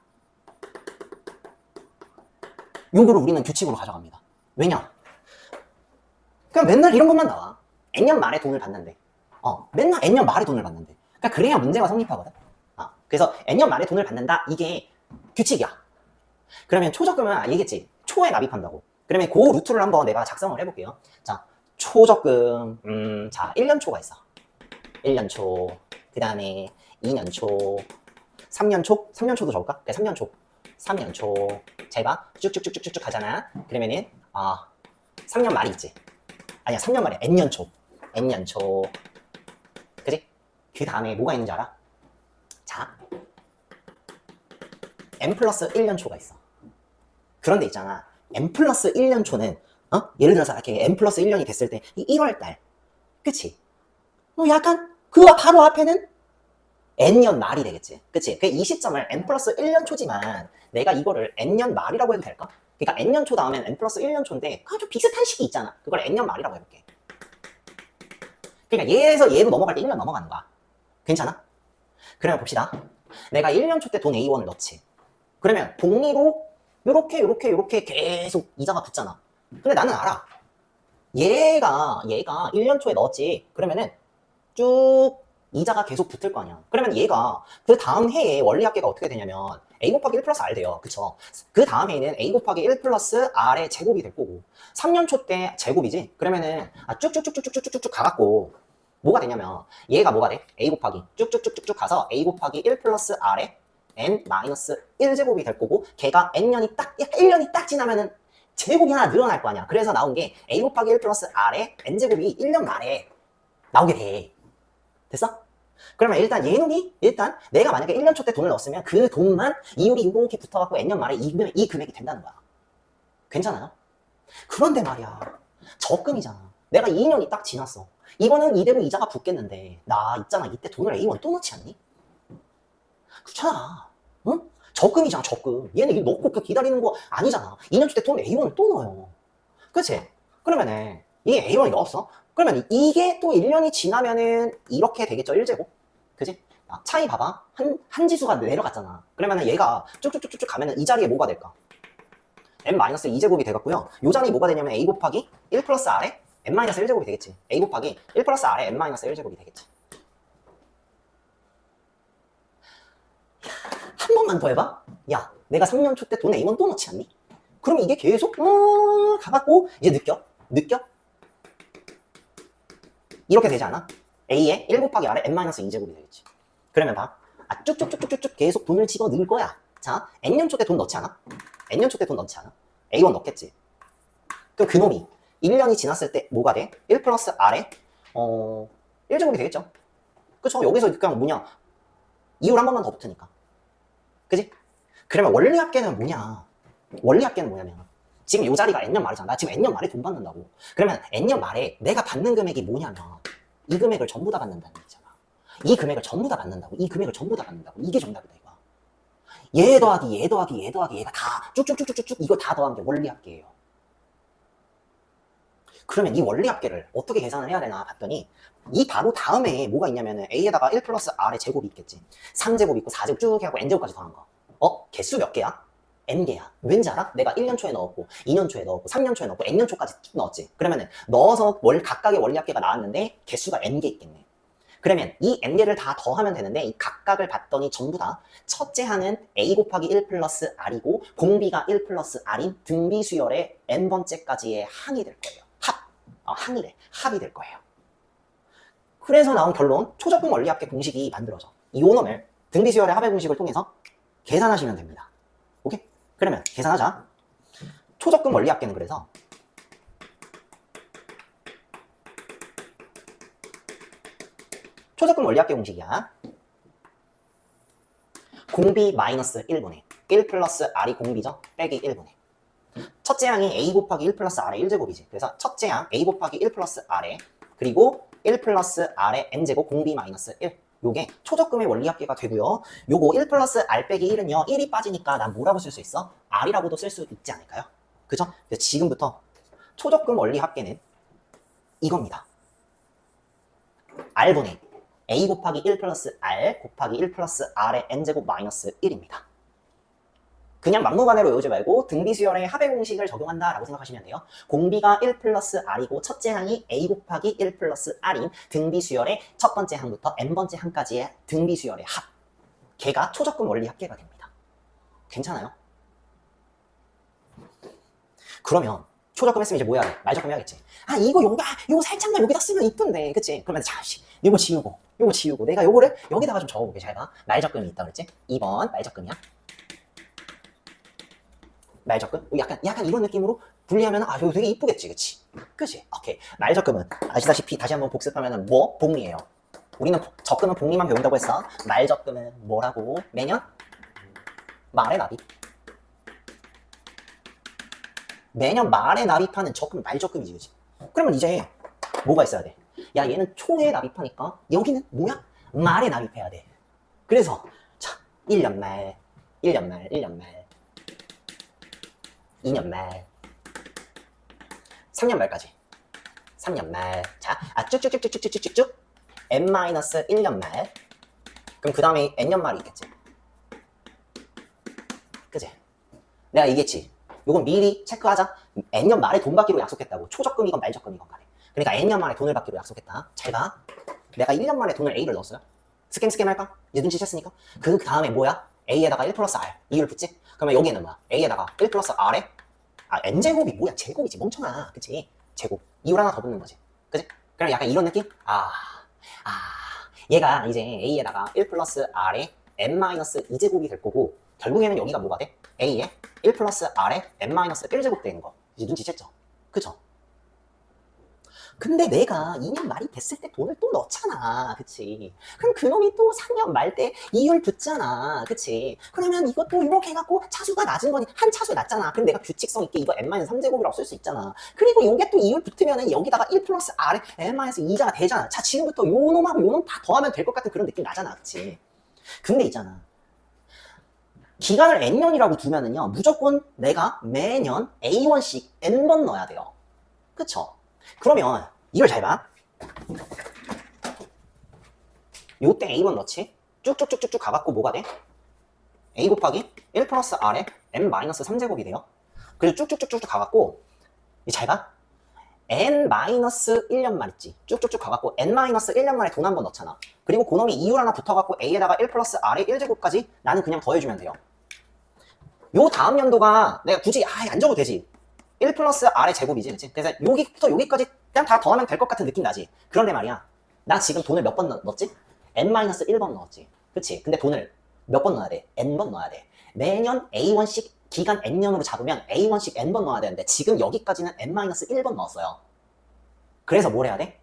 S1: 요거를 우리는 규칙으로 가져갑니다. 왜냐? 그냥 맨날 이런 것만 나와. N년 말에 돈을 받는데. 맨날 N년 말에 돈을 받는데. 그러니까 그래야 문제가 성립하거든. 그래서 N년 말에 돈을 받는다. 이게 규칙이야. 그러면 초적금은 얘기했지. 초에 납입한다고. 그러면 그 루트를 한번 내가 작성을 해볼게요. 자, 초적금. 자, 1년 초가 있어. 1년 초. 그 다음에 2년 초. 3년 초? 3년 초도 적을까? 그래, 3년 초. 3년 초. 잘 봐. 쭉쭉쭉쭉쭉 가잖아. 그러면은, 3년 말이 있지. 아니야, 3년 말이야. N년 초. N년 초. 그지? 그 다음에 뭐가 있는지 알아? 자, N 플러스 1년 초가 있어. 그런데 있잖아. N 플러스 1년 초는, 예를 들어서 이렇게 N 플러스 1년이 됐을 때, 이 1월달. 그치? 약간, 그 바로 앞에는 N년 말이 되겠지. 그치? 그 이 시점을 N 플러스 1년 초지만, 내가 이거를 N년 말이라고 해도 될까? 그러니까 N년 초 다음엔 N 플러스 1년 초인데, 좀 비슷한 시기 있잖아. 그걸 N년 말이라고 해볼게. 그러니까 얘에서 얘로 넘어갈 때 1년 넘어가는 거야. 괜찮아? 그러면 봅시다. 내가 1년 초 때 돈 A1을 넣지. 그러면 복리로 요렇게 계속 이자가 붙잖아. 근데 나는 알아. 얘가 1년 초에 넣었지. 그러면은 쭉 이자가 계속 붙을 거 아니야. 그러면 얘가 그 다음 해에 원리합계가 어떻게 되냐면 A 곱하기 1 플러스 R 돼요. 그쵸? 그 다음 해에는 A 곱하기 1 플러스 R의 제곱이 될 거고 3년 초 때 제곱이지? 그러면은 쭉쭉쭉쭉쭉쭉쭉 가갖고 뭐가 되냐면 얘가 뭐가 돼? A 곱하기 쭉쭉쭉쭉 가서 A 곱하기 1 플러스 R의 n 마이너스 1제곱이 될 거고 걔가 n년이 딱 1년이 딱 지나면은 제곱이 하나 늘어날 거 아니야. 그래서 나온 게 A 곱하기 1 플러스 R의 n제곱이 1년 말에 나오게 돼. 됐어? 그러면 일단 얘놈이 내가 만약에 1년 초 때 돈을 넣었으면 그 돈만 이율이 이렇게 붙어갖고 n년 말에 이 금액이 된다는 거야. 괜찮아요? 그런데 말이야. 적금이잖아. 내가 2년이 딱 지났어. 이거는 이대로 이자가 붙겠는데 나 있잖아. 이때 돈을 A1 또 넣지 않니? 그렇잖아. 응? 적금이잖아, 적금. 얘는 이거 넣고 기다리는 거 아니잖아. 2년 초 때 돈 A1을 또 넣어요. 그치? 그러면은 이게 A1이 넣었어? 그러면 이게 또 1년이 지나면은 이렇게 되겠죠, 1제곱? 그치? 차이 봐봐. 한 지수가 내려갔잖아. 그러면은 얘가 쭉쭉쭉쭉 가면은 이 자리에 뭐가 될까? n-2제곱이 되겠고요. 이 자리 뭐가 되냐면 a 곱하기 1 플러스 r에 n-1제곱이 되겠지. a 곱하기 1 플러스 r에 n-1제곱이 되겠지. 한 번만 더 해봐. 야, 내가 3년 초 때 돈 A1 또 넣지 않니? 그럼 이게 계속 가갖고 이제 느껴? 이렇게 되지 않아? A에 1 곱하기 R에 n-2제곱이 되겠지. 그러면 봐. 쭉쭉쭉쭉쭉 계속 돈을 집어 넣을 거야. 자, N년 초 때 돈 넣지 않아? N년 초 때 돈 넣지 않아? A1 넣겠지. 그럼 그놈이 1년이 지났을 때 뭐가 돼? 1 플러스 R에 1제곱이 되겠죠. 그쵸? 여기서 그냥 뭐냐? 이율 한 번만 더 붙으니까. 그지? 그러면 원리합계는 뭐냐? 원리합계는 뭐냐면 지금 이 자리가 N년 말이잖아. 나 지금 N년 말에 돈 받는다고. 그러면 N년 말에 내가 받는 금액이 뭐냐면 이 금액을 전부 다 받는다는 얘기잖아. 이 금액을 전부 다 받는다고. 이 금액을 전부 다 받는다고. 이게 정답이다 이거. 얘 더하기 얘가 다 쭉쭉쭉쭉쭉 이거 다 더한 게 원리합계예요. 그러면 이 원리합계를 어떻게 계산을 해야 되나 봤더니 이 바로 다음에 뭐가 있냐면은 A에다가 1 플러스 R의 제곱이 있겠지. 3제곱 있고 4제곱 쭉 해갖고 N제곱까지 더한 거. 개수 몇 개야? N개야. 왠지 알아? 내가 1년 초에 넣었고 2년 초에 넣었고 3년 초에 넣었고 N년 초까지 쭉 넣었지. 그러면은 넣어서 각각의 원리합계가 나왔는데 개수가 N개 있겠네. 그러면 이 N개를 다 더하면 되는데 이 각각을 봤더니 전부 다 첫째 항은 A 곱하기 1 플러스 R이고 공비가 1 플러스 R인 등비수열의 N번째까지의 항이 될 거예요. 항이래. 합이 될 거예요. 그래서 나온 결론, 초적금 원리합계 공식이 만들어져. 이 놈을 등비수열의 합의 공식을 통해서 계산하시면 됩니다. 오케이? 그러면 계산하자. 초적금 원리합계는 그래서 초적금 원리합계 공식이야. 공비 마이너스 1분의 1 플러스 R이 공비죠? 빼기 1분의 첫째 항이 A 곱하기 1 플러스 R의 1제곱이지. 그래서 첫째 항 A 곱하기 1 플러스 R의 그리고 1 플러스 R의 N제곱 공비 마이너스 1. 요게 초적금의 원리합계가 되고요. 요거 1 플러스 R 빼기 1은요. 1이 빠지니까 난 뭐라고 쓸 수 있어? R이라고도 쓸 수 있지 않을까요? 그죠? 그래서 지금부터 초적금 원리합계는 이겁니다. R분의 A 곱하기 1 플러스 R 곱하기 1 플러스 R의 N제곱 마이너스 1입니다. 그냥 막무가내로 외우지 말고 등비수열의 합의 공식을 적용한다라고 생각하시면 돼요. 공비가 1 플러스 R이고 첫째 항이 A 곱하기 1 플러스 R인 등비수열의 첫 번째 항부터 n번째 항까지의 등비수열의 합. 걔가 초적금 원리 합계가 됩니다. 괜찮아요? 그러면 초적금 했으면 이제 뭐 해야 돼? 말적금 해야겠지. 아 이거 살짝만 여기다 쓰면 이쁜데 그치? 그러면 잠시 요거 지우고 내가 요거를 여기다가 좀 적어볼게. 잘 봐. 말적금이 있다 그랬지? 2번 말적금이야. 말적금? 약간 이런 느낌으로 분리하면 이거 되게 이쁘겠지, 그치? 오케이. 말적금은 아시다시피 다시 한번 복습하면은 뭐? 복리예요. 우리는 적금은 복리만 배운다고 했어. 말적금은 뭐라고? 매년 말에 납입. 매년 말에 납입하는 적금은 말적금이지, 그치? 그러면 이제 뭐가 있어야 돼? 야, 얘는 초에 납입하니까 여기는 뭐야? 말에 납입해야 돼. 그래서 자, 1년 말, 2년 말, 3년 말까지. 3년 말. 자, 쭉쭉쭉쭉쭉쭉쭉. n-1년 말. 그럼 그 다음에 n년 말이 있겠지. 그치? 내가 얘기했지. 요건 미리 체크하자. n년 말에 돈 받기로 약속했다고. 초적금이건 말적금이건 간에. 그러니까 n년 만에 돈을 받기로 약속했다. 잘 봐. 내가 1년 만에 돈을 A를 넣었어요. 스캠 할까? 이제 눈치챘으니까. 그 다음에 뭐야? A에다가 1 플러스 R. 이율 붙지? 그러면 여기에는 뭐야? A에다가 1 플러스 R에 N제곱이 뭐야? 제곱이지. 멍청아. 그치? 제곱. 이율 하나 더 붙는 거지. 그치? 그럼 약간 이런 느낌? 얘가 이제 A에다가 1 플러스 R에 N-2제곱이 될 거고, 결국에는 여기가 뭐가 돼? A에 1 플러스 R에 N-1제곱 되는 거. 이제 눈치챘죠? 그쵸? 근데 내가 2년 말이 됐을 때 돈을 또 넣잖아. 그치? 그럼 그놈이 또 3년 말 때 이율 붙잖아. 그치? 그러면 이것도 이렇게 해갖고 차수가 낮은 거니 한 차수 낮잖아. 그럼 내가 규칙성 있게 이거 n-3제곱이라고 쓸 수 있잖아. 그리고 요게 또 이율 붙으면은 여기다가 1 플러스 R에 n-2가 되잖아. 자, 지금부터 요 놈하고 요 놈 다 더하면 될 것 같은 그런 느낌 나잖아. 그치? 근데 있잖아. 기간을 n년이라고 두면은요, 무조건 내가 매년 A1씩 n번 넣어야 돼요. 그쵸? 그러면 이걸 잘 봐. 요때 A번 넣지? 쭉쭉쭉쭉쭉 가갖고 뭐가 돼? A 곱하기 1 플러스 R에 n-3제곱이 돼요. 그리고 쭉쭉쭉쭉 가갖고 잘 봐. n-1년 말 있지? 쭉쭉쭉 가갖고 n-1년 만에 돈 한 번 넣잖아. 그리고 그놈이 이율 하나 붙어갖고 A에다가 1 플러스 R에 1제곱까지 나는 그냥 더해주면 돼요. 요 다음 연도가 내가 굳이 안 적어도 되지. 1 플러스 R의 제곱이지, 그치? 그래서 여기부터 여기까지 그냥 다 더하면 될 것 같은 느낌 나지? 그런데 말이야, 나 지금 돈을 몇 번 넣었지? n-1번 넣었지. 그치? 근데 돈을 몇 번 넣어야 돼? n번 넣어야 돼. 매년 A1씩 기간 n년으로 잡으면 A1씩 n번 넣어야 되는데 지금 여기까지는 n-1번 넣었어요. 그래서 뭘 해야 돼?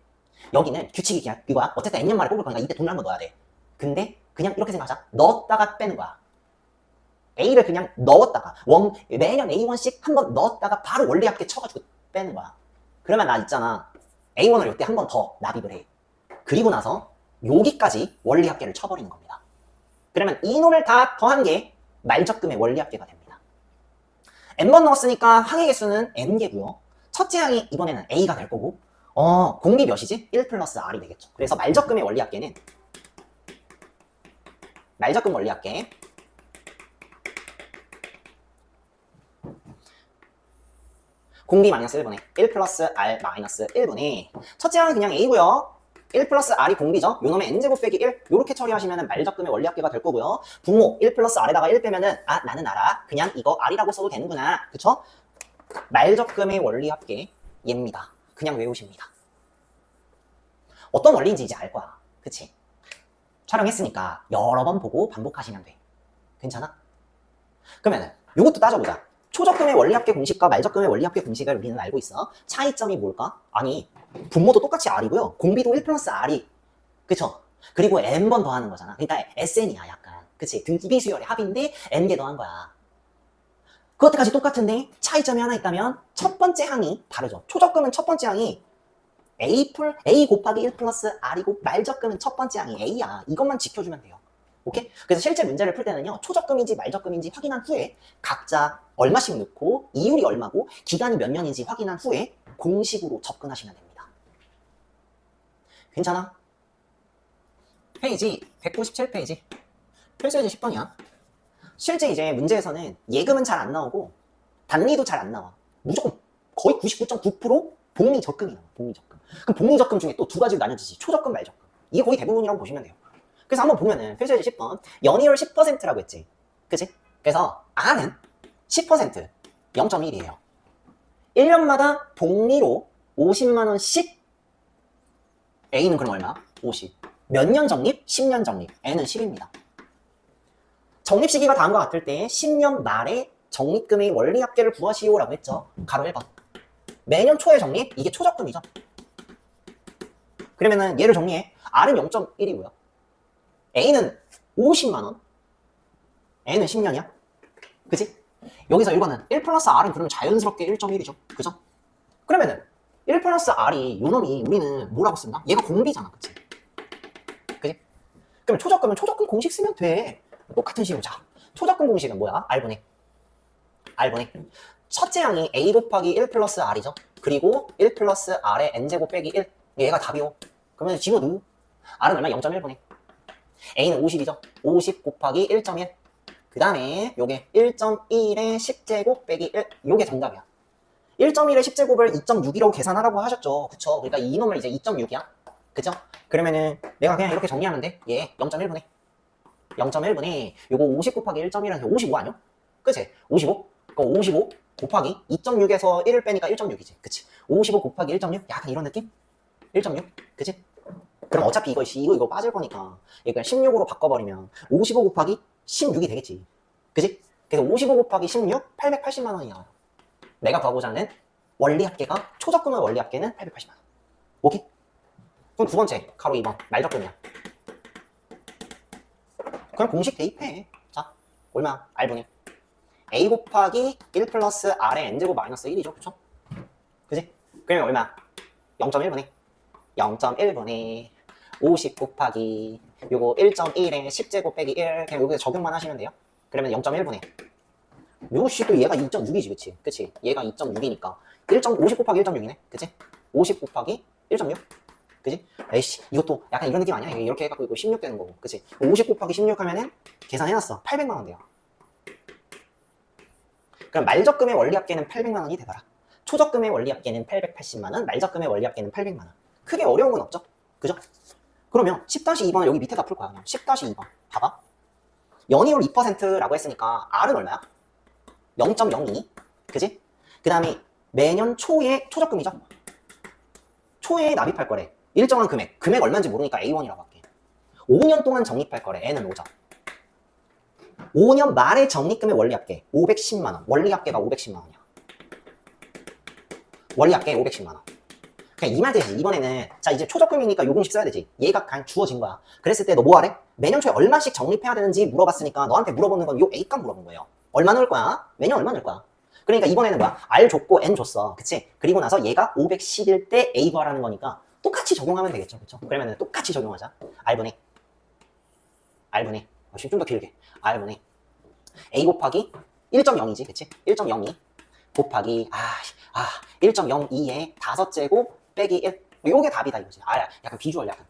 S1: 여기는 규칙이 그냥 이거야. 어쨌든 n년 만에 뽑을 거니까 이때 돈을 한번 넣어야 돼. 근데 그냥 이렇게 생각하자. 넣었다가 빼는 거야. A를 그냥 넣었다가 매년 A1씩 한번 넣었다가 바로 원리합계 쳐가지고 빼는 거야. 그러면 나 있잖아. A1을 이때 한 번 더 납입을 해. 그리고 나서 여기까지 원리합계를 쳐버리는 겁니다. 그러면 이 놈을 다 더한 게 말적금의 원리합계가 됩니다. n번 넣었으니까 항의 개수는 n개고요. 첫째 항이 이번에는 A가 될 거고, 공비 몇이지? 1 플러스 R이 되겠죠. 그래서 말적금의 원리합계는 말적금 원리합계 공비 마이너스 1분의 1 플러스 R 마이너스 1분의 첫째 항은 그냥 A고요. 1 플러스 R이 공비죠. 요놈의 N제곱 빼기 1 요렇게 처리하시면 말적금의 원리합계가 될 거고요. 분모 1 플러스 R에다가 1 빼면은 나는 알아. 그냥 이거 R이라고 써도 되는구나. 그쵸? 말적금의 원리합계 얘입니다. 그냥 외우십니다. 어떤 원리인지 이제 알 거야. 그치? 촬영했으니까 여러 번 보고 반복하시면 돼. 괜찮아? 그러면은 요것도 따져보자. 초적금의 원리합계 공식과 말적금의 원리합계 공식을 우리는 알고 있어. 차이점이 뭘까? 아니, 분모도 똑같이 R이고요. 공비도 1 플러스 R이, 그쵸? 그리고 n번 더하는 거잖아. 그러니까 SN이야 약간. 그치? 등비 수열의 합인데 n개 더한 거야. 그것까지 똑같은데 차이점이 하나 있다면 첫 번째 항이 다르죠. 초적금은 첫 번째 항이 A 곱하기 1 플러스 R이고 말적금은 첫 번째 항이 A야. 이것만 지켜주면 돼요. 오케이? 그래서 실제 문제를 풀 때는요. 초적금인지 말적금인지 확인한 후에 각자 얼마씩 넣고 이율이 얼마고 기간이 몇 년인지 확인한 후에 공식으로 접근하시면 됩니다. 괜찮아? 페이지 197페이지 필수예제 10번이야. 실제 이제 문제에서는 예금은 잘 안 나오고 단리도 잘 안 나와. 무조건 거의 99.9% 복리적금이 나와. 복리적금. 그럼 복리적금 중에 또 두 가지로 나뉘어지지. 초적금, 말적금. 이게 거의 대부분이라고 보시면 돼요. 그래서 한번 보면은 필수예제 10번 연이율 10%라고 했지. 그치? 그래서 R은 10% 0.1이에요. 1년마다 복리로 50만 원씩. A는 그럼 얼마? 50. 몇 년 적립? 10년 적립. N은 10입니다. 적립 시기가 다음과 같을 때 10년 말에 적립금의 원리합계를 구하시오라고 했죠. 가로 1번. 매년 초에 적립? 이게 초적금이죠. 그러면은 얘를 정리해. R은 0.1이고요. A는 50만 원. N은 10년이야. 그치? 여기서 1번은 1 플러스 R은 그러면 자연스럽게 1.1이죠. 그죠? 그러면은 1 플러스 R이 요놈이 우리는 뭐라고 쓴다? 얘가 공비잖아. 그치? 그치? 그럼 초적금은 초적금 공식 쓰면 돼. 똑같은 식으로. 자, 초적금 공식은 뭐야? R분의 첫째 항이 A 곱하기 1 플러스 R이죠. 그리고 1 플러스 R의 N제곱 빼기 1. 얘가 답이요. 그러면 집어넣어. R은 얼마? 0.1분의 A는 50이죠. 50 곱하기 1.1. 그 다음에 요게 1.1의 10제곱 빼기 1. 요게 정답이야. 1.1의 10제곱을 2.6이라고 계산하라고 하셨죠. 그쵸? 그러니까 이놈을 이제 2.6이야. 그죠? 그러면은 내가 그냥 이렇게 정리하면 돼. 얘 0.1분의 0.1분의 요거 50 곱하기 1.1은 55 아니야? 그치? 55? 그럼 55 곱하기 2.6에서 1을 빼니까 1.6이지. 그치? 55 곱하기 1.6? 약간 이런 느낌? 1.6? 그치? 그럼 어차피 이거 빠질 거니까 이거 그냥 16으로 바꿔버리면 55 곱하기 16이 되겠지. 그치? 그래서 55 곱하기 16, 880만 원이야. 내가 구하고자 하는 원리합계가, 초적금의 원리합계는 880만 원. 오케이? 그럼 두 번째, 가로 2번, 말적금이야. 그럼 공식 대입해. 자, 얼마? R분의 A 곱하기 1 플러스 R의 N제곱 마이너스 1이죠. 그쵸? 그치? 그러면 얼마? 0.1분의 0.1분의 50 곱하기 요거 1.1에 10제곱 빼기 1. 그냥 여기서 적용만 하시면 돼요. 그러면 0.1분의 요시 또 얘가 2.6이지. 그치? 그치? 얘가 2.6이니까 50 곱하기 1.6이네. 그치? 50 곱하기 1.6. 그치? 에이씨, 이것도 약간 이런 느낌 아니야? 이렇게 해갖고 이거 16 되는 거고. 그치? 50 곱하기 16 하면은 계산해놨어. 800만 원 돼요. 그럼 말적금의 원리합계는 800만 원이 되더라. 초적금의 원리합계는 880만 원, 말적금의 원리합계는 800만 원. 크게 어려운 건 없죠? 그죠? 그러면 10-2번을 여기 밑에다 풀 거야. 그냥 10-2번. 봐봐. 연이율 2%라고 했으니까 R은 얼마야? 0.02. 그지? 그 다음에 매년 초에 초적금이죠? 초에 납입할 거래. 일정한 금액 얼마인지 모르니까 A1이라고 할게. 5년 동안 적립할 거래. N은 5점. 5년 말에 적립금의 원리합계 510만 원. 원리합계가 510만 원이야. 원리합계 510만 원. 그냥 이 말 되지. 이번에는 자 이제 초적금이니까 요 공식 써야 되지. 얘가 그냥 주어진 거야. 그랬을 때 너 뭐 하래? 매년 초에 얼마씩 적립해야 되는지 물어봤으니까 너한테 물어보는 건 요 A값 물어본 거예요. 얼마 넣을 거야? 매년 얼마 넣을 거야? 그러니까 이번에는 뭐야? R 줬고 N 줬어. 그치? 그리고 나서 얘가 510일 때 A 구하라는 거니까 똑같이 적용하면 되겠죠. 그쵸? 그러면은 똑같이 적용하자. R분의 좀 더 길게. R분의 A 곱하기 1.0이지. 그치? 1.02 곱하기 1.02에 5제곱 빼기 1. 요게 답이다 이거지. 약간 비주얼 약간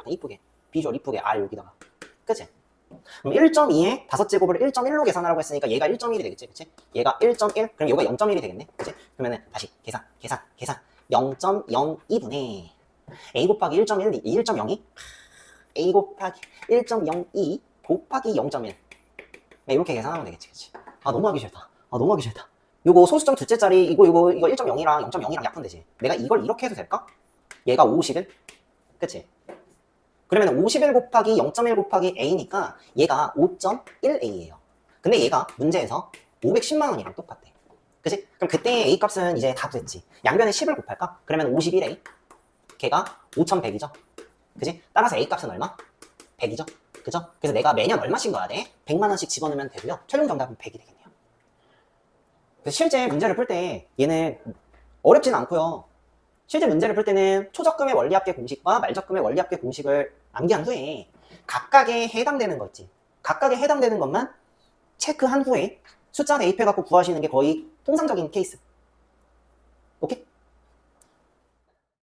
S1: 이쁘게. 비주얼 이쁘게 R 여기다가. 그치? 그럼 1.2에 5제곱을 1.1로 계산하라고 했으니까 얘가 1.1이 되겠지. 그치? 얘가 1.1, 그럼 얘가 0.1이 되겠네. 그치? 그러면은 다시 계산. 0.02분의 A 곱하기 1.02 A 곱하기 1.02 곱하기 0.1. 이렇게 계산하면 되겠지. 그치? 너무 하기 싫다. 요거 소수점 둘째 자리 이거 1.0이랑 0.0이랑 약분되지. 내가 이걸 이렇게 해도 될까? 얘가 51. 그치? 그러면 51 곱하기 0.1 곱하기 A니까 얘가 5.1A예요. 근데 얘가 문제에서 510만 원이랑 똑같대. 그치? 그럼 그때 A 값은 이제 다 됐지. 양변에 10을 곱할까? 그러면 51A. 걔가 5100이죠. 그지? 따라서 A 값은 얼마? 100이죠. 그죠? 그래서 내가 매년 얼마씩 넣어야 돼? 100만 원씩 집어넣으면 되고요. 최종 정답은 100이 되겠네요. 그래서 실제 문제를 풀 때 얘는 어렵지는 않고요. 실제 문제를 풀 때는 초적금의 원리합계 공식과 말적금의 원리합계 공식을 암기한 후에 각각에 해당되는 거 있지. 각각에 해당되는 것만 체크한 후에 숫자 대입해갖고 구하시는 게 거의 통상적인 케이스. 오케이?